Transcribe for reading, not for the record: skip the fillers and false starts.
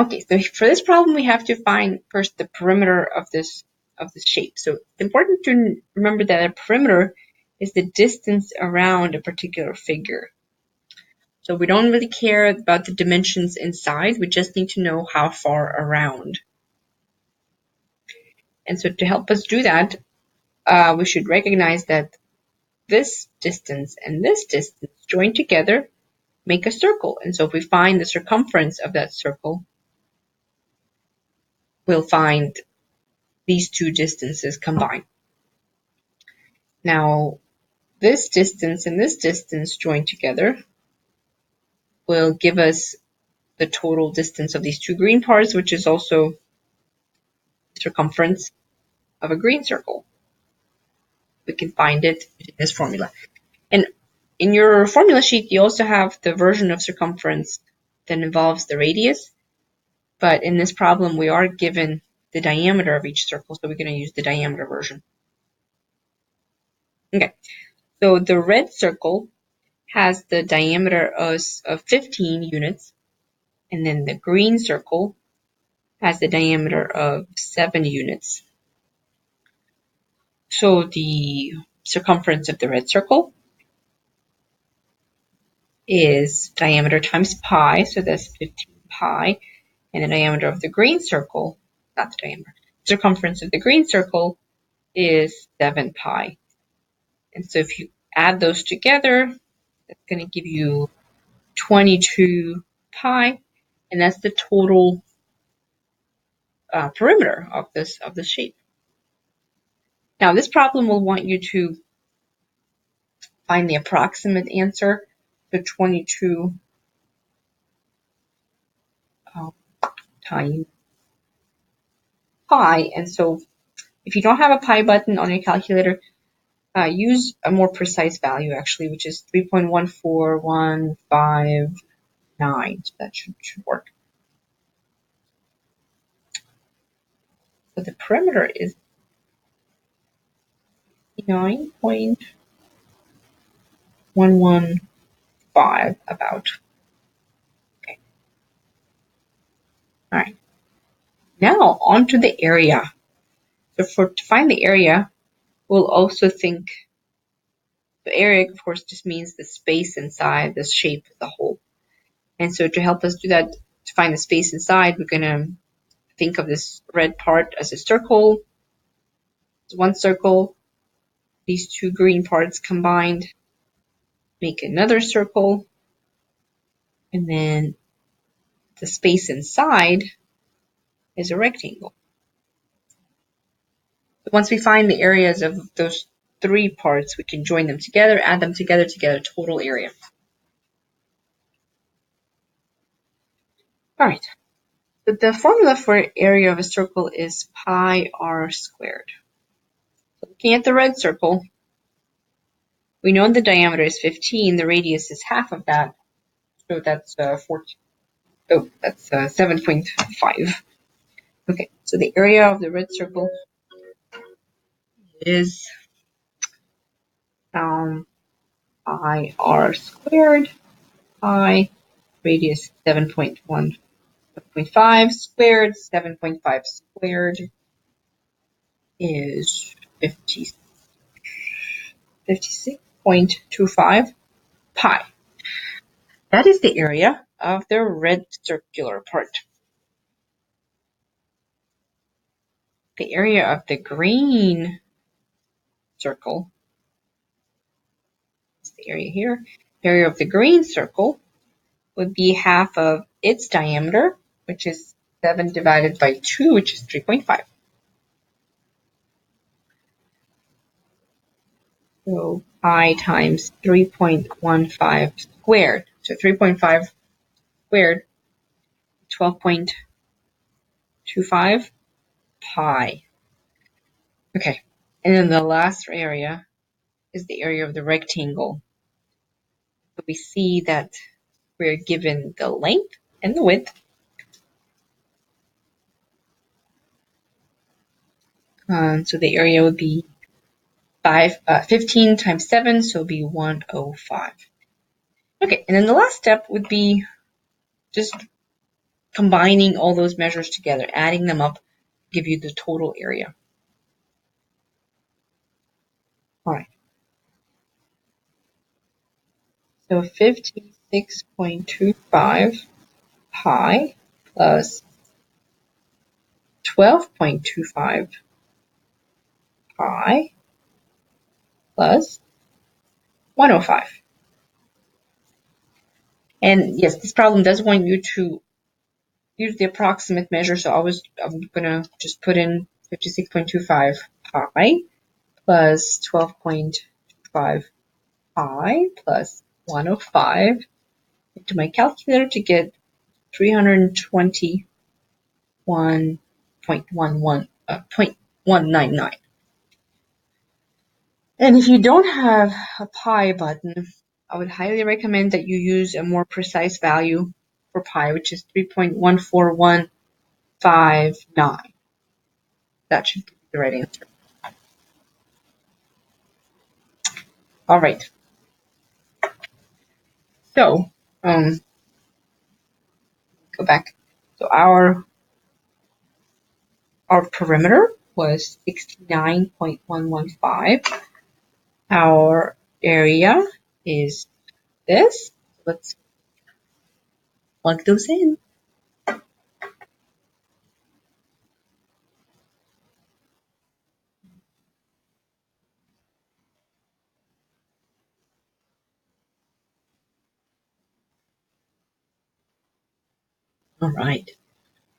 Okay, so for this problem, we have to find first the perimeter of this shape. So it's important to remember that a perimeter is the distance around a particular figure. So we don't really care about the dimensions inside, we just need to know how far around. And so to help us do that, we should recognize that this distance and this distance joined together make a circle. And so if we find the circumference of that circle, we'll find these two distances combined. Now, this distance and this distance joined together will give us the total distance of these two green parts, which is also the circumference of a green circle. We can find it in this formula. And in your formula sheet, you also have the version of circumference that involves the radius. But in this problem, we are given the diameter of each circle, so we're going to use the diameter version. Okay, so the red circle has the diameter of 15 units, and then the green circle has the diameter of 7 units. So the circumference of the red circle is diameter times pi, so that's 15 pi, and the diameter of the green circle, not the diameter, circumference of the green circle is 7 pi. And so if you add those together, that's going to give you 22 pi, and that's the total perimeter of this shape. Now, this problem will want you to find the approximate answer. So 22 times pi. And so if you don't have a pi button on your calculator, use a more precise value actually, which is 3.14159. So that should work. So the perimeter is 9.115 about. Okay. All right. Now on to the area. So to find the area, we'll also think the area, of course, just means the space inside the shape as a whole. And so to help us do that, to find the space inside, we're going to think of this red part as a circle. It's one circle. These two green parts combined make another circle. And then the space inside is a rectangle. But once we find the areas of those three parts, we can join them together, add them together to get a total area. All right. So the formula for area of a circle is pi r squared. So looking at the red circle, we know the diameter is 15, the radius is half of that, so that's 7.5. Okay, so the area of the red circle is pi r squared, pi radius 7.5 squared, 7.5 squared is 56.25 pi. That is the area of the red circular part. The area of the green circle, that's the area here, the area of the green circle would be half of its diameter, which is 7 divided by 2, which is 3.5. So pi times 3.15 squared. So 3.5 squared, 12.25 pi. Okay, and then the last area is the area of the rectangle. So we see that we're given the length and the width. So the area would be 15 times 7, so it would be 105. Okay, and then the last step would be just combining all those measures together, adding them up, give you the total area. All right. So 56.25 pi plus 12.25 pi plus 105. And yes, this problem does want you to use the approximate measure, so I'm going to just put in 56.25 pi plus 12.25 pi plus 105 into my calculator to get 321.199. And if you don't have a pi button, I would highly recommend that you use a more precise value for pi, which is 3.14159. That should be the right answer. All right. So, go back. So our perimeter was 69.115. Our area is this. Let's plug those in. All right.